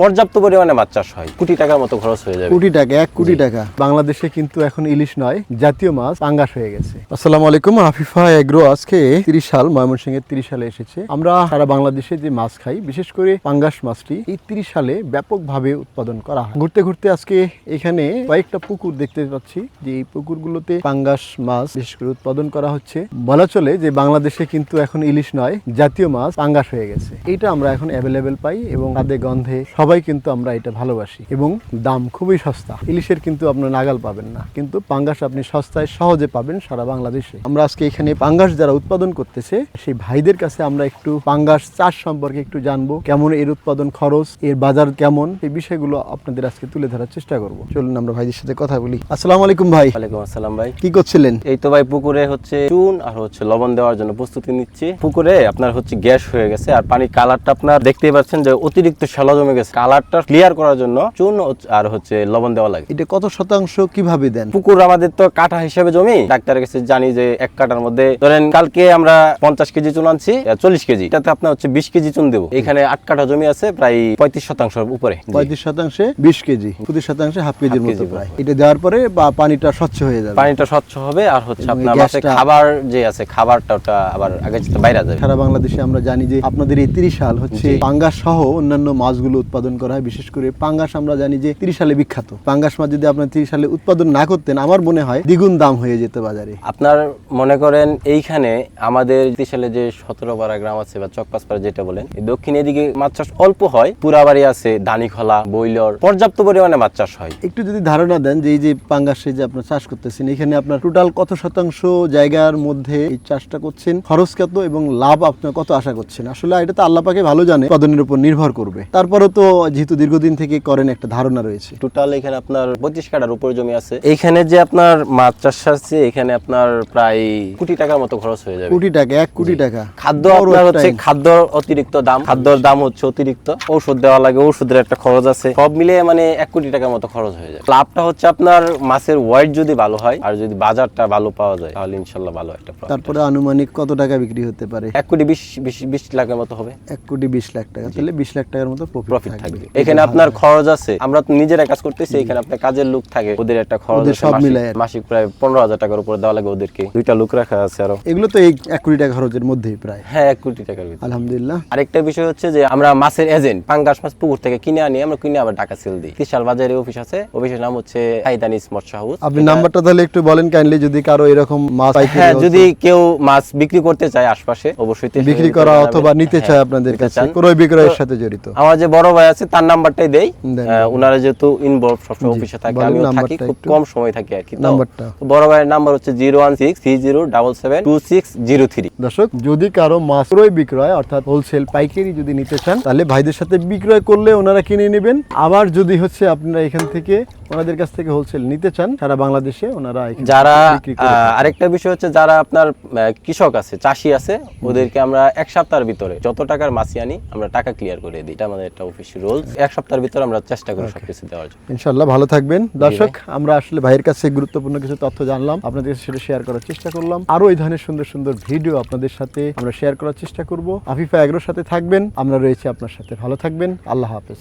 পর্যাপ্ত পরিমাণে মাছ চাষ হয়, কোটি টাকার মতো খরচ হয়ে যাবে। কোটি টাকা, 1 কোটি টাকা। বাংলাদেশে কিন্তু এখন ইলিশ নয়, জাতীয় মাছ পাঙ্গাস হয়ে গেছে। আসসালামু আলাইকুম, আফিফা এগ্রো আজকে 30 সাল ময়মনসিংহের 30 সালে এসেছে। আমরা সারা বাংলাদেশে যে মাছ খাই, বিশেষ করে পাঙ্গাস মাছটি এই 30 সালে ব্যাপকভাবে উৎপাদন করা হয়। ঘুরতে ঘুরতে আজকে এখানে কয়েকটা পুকুর দেখতে পাচ্ছি, যে এই পুকুরগুলোতে পাঙ্গাস মাছ বিশেষ করে উৎপাদন করা হচ্ছে। বলা চলে যে বাংলাদেশে কিন্তু এখন ইলিশ নয়, জাতীয় মাছ পাঙ্গাস হয়ে গেছে। এটা আমরা এখন অ্যাভেলেবেল পাই এবং স্বাদে গন্ধে সবাই কিন্তু আমরা এটা ভালোবাসি এবং দাম খুবই সস্তা। ইলিশের কিন্তু আপনার নাগাল পাবেন না, কিন্তু পাঙ্গাস আপনি সস্তায় সহজে পাবেন সারা বাংলাদেশে। আমরা আজকে এখানে পাঙ্গাস যারা উৎপাদন করতেছে সেই ভাইদের কাছে আমরা একটু পাঙ্গাস চাষ সম্পর্কে একটু জানবো, কেমন এর উৎপাদন খরচ, এর বাজার কেমন, এই বিষয়গুলো আপনাদের আজকে তুলে ধরার চেষ্টা করব। চলুন আমরা ভাইদের সাথে কথা বলি। আসসালামু আলাইকুম ভাই। ওয়ালাইকুম আসসালাম ভাই। কি করছিলেন? এই তো ভাই পুকুরে হচ্ছে চুন আর হচ্ছে লবণ দেওয়ার জন্য প্রস্তুতি নিচ্ছি। পুকুরে আপনার হচ্ছে গ্যাস হয়ে গেছে আর পানির কালারটা আপনার দেখতেই পাচ্ছেন যে অতিরিক্ত শ্যালো জমে গেছে। কালারটা ক্লিয়ার করার জন্য চুন আর হচ্ছে লবণ দেওয়া লাগে। এটা কত শতাংশ কিভাবে দেন? পুকুর আমাদের তো কাঠা হিসেবে জমি, ডাক্তারের কাছে জানি যে এক কাঠার মধ্যে ধরেন কালকে আমরা 50 কেজি চুন আনছি, 40 কেজি, এটাতে আপনার হচ্ছে 20 কেজি চুন দেবো। এখানে 8 কাঠা জমি আছে, প্রায় 35% উপরে। 35% 20 কেজি, 25% হাফ কেজির মতো প্রায়। এটা দেওয়ার পরে পানিটা স্বচ্ছ হয়ে যাবে, পানিটা স্বচ্ছ হবে আর হচ্ছে এবং আপনার এই মাছের গ্যাসটা- খাবার যে আছে খাবারটা ওটা আবার আগে যেতে বাইরে যাবে। সারা বাংলাদেশে আমরা জানি যে আপনাদের এই 30 সাল হচ্ছে পাঙ্গাস সহ অন্যান্য মাছগুলো উৎপাদন করা হয়। বিশেষ করে পাঙ্গাস আমরা জানি যে 30 সালে বিখ্যাত। পাঙ্গাস মাছ যদি আপনার 30 সালে উৎপাদন না করতেন, আমার মনে হয় দ্বিগুণ দাম হয়ে যেত বাজারে। আপনার মনে করেন এইখানে আমাদের 30 সালে যে 17 গ্রাম আছে বা চকপাসপাড়া যেটা বলেন, এই দক্ষিণের দিকে মাছ চাষ অল্প হয়। পুরাবাড়ি আছে, ধানিখলা, বইলর, পর্যাপ্ত পরিমাণে মাছ চাষ হয়। একটু যদি ধারণা দেন যে এই যে পাঙ্গাসে যে আপনার চাষ করতেছেন, এখানে আপনার টোটাল কত শতাংশ জায়গার মধ্যে এই চাষটা করছেন, খরচ কত এবং লাভ আপনার কত আশা করছেন? আসলে এটা তো আল্লাহ পাকে ভালো জানে, উৎপাদনের উপর নির্ভর করবে। তারপরেও তো যেহেতু দীর্ঘদিন থেকে করেন, একটা ধারণা রয়েছে। টোটাল এখানে আপনার 25 কাঠার উপর জমি আছে। এইখানে যে আপনার মাছ চাষ আছে, এখানে আপনার প্রায় কোটি টাকার মতো খরচ হয়ে যাবে। কোটি টাকা, 1 কোটি টাকা। খাদ্য বড় আপনার একটা হচ্ছে খাদ্য অতিরিক্ত দাম, খাদ্যর দাম হচ্ছে অতিরিক্ত, ঔষধ দেওয়া লাগে, ঔষধের একটা খরচ আছে, সব মিলিয়ে মানে 1 কোটি টাকার মতো খরচ হয়ে যায়। লাভটা হচ্ছে আপনার মাছের ওয়েট যদি ভালো হয় আর যদি বাজারটা ভালো পাওয়া যায় তাহলে ইনশাল্লাহ ভালো একটা profit তারপরে আনুমানিক কত টাকা বিক্রি হতে পারে? 1 কোটি 20 লাখের মতো হবে। 1 কোটি 20 লাখ টাকা, তাহলে 20 লাখ টাকার মতো প্রফিট থাকবে। এখানে আপনার খরচ আছে, আমরা তো নিজেরা কাজ করতেছি, এখানে আপনার কাজের লোক থাকে, ওদের একটা খরচ ওদের আছে, সব মিলায়। মাসিক প্রায় 15,000 টাকার উপরে দেওয়া লাগে ওদেরকে। 2টা লোক রাখা আছে আরো। এগুলো তো এই 1 কোটি টাকা খরচের মধ্যেই প্রায়। হ্যাঁ, 1 কোটি টাকার ভিতরে। আলহামদুলিল্লাহ। আরেকটা বিষয় হচ্ছে যে আমরা মাছের এজেন্ট, পাঙ্গাস মাছ পুকুর থেকে কিনে আনি, আমরা কিনে আবার টাকা সেল দিই। 30 সাল বাজারে অফিস আছে, অফিসের নাম হচ্ছে হাইদানিস মৎস্য হাউস। আপনি নাম্বারটা তাহলে একটু বলেন কাইন্ডলি, যদি কারো এরকম মাছ পাইকারি হ্যাঁ, যদি কেউ মাছ বিক্রি করতে চায় আশপাশে, অবশ্যই বিক্রি করা অথবা নিতে চায় আপনাদের কাছে, ক্রয় বিক্রয়ের সাথে জড়িত, আমার যে বড় ভাই আছে তার নাম্বারটাই দেই। দেন। উনারা যেহেতু ইনভলভ সবসময় অফিসে থাকে, বলেন আমিও থাকি, নাম্বারটা খুব একটু। কম সময় থাকি আর কি। তো নাম্বারটা বড় ভাইয়ের নাম্বার হচ্ছে 01630772603। দর্শক, যদি কারো মাছ ক্রয় বিক্রয় অর্থাৎ হোলসেল পাইকারি যদি নিতে চান, তাহলে ভাইদের সাথে বিক্রয় করলে ওনারা কিনে নেবেন। আবার যদি হচ্ছে আপনারা এখান থেকে ওনাদের কাছ থেকে হোলসেল নিতে চান, সারা বাংলাদেশে ওনারা এখানে যারা বিক্রি করে থাকেন। আরেকটা বিষয় হচ্ছে যারা আপনার কৃষক আছে, চাষি আছে, ওদেরকে আমরা 1 সপ্তাহের ভিতরে যত টাকার মাছই আনি আমরা টাকা ক্লিয়ার করে দিই। এটা আমাদের একটা অফিসিয়াল রুলস। 1 সপ্তাহের ভিতরে আমরা চেষ্টা করি সবকিছু দেওয়ার জন্য। ইনশাআল্লাহ ভালো থাকবেন। দর্শক, আমরা আসলে ভাইয়ের কাছে গুরুত্বপূর্ণ কিছু তথ্য জানলাম, আপনাদের কাছে সেটা শেয়ার করার চেষ্টা করলাম। আরো এই ধরনের সুন্দর সুন্দর ভিডিও আপনাদের সাথে আমরা শেয়ার করার চেষ্টা করব। আফিফা এগ্রোর সাথে থাকবেন, আমরা রয়েছি আপনার সাথে। ভালো থাকবেন, আল্লাহ হাফেজ।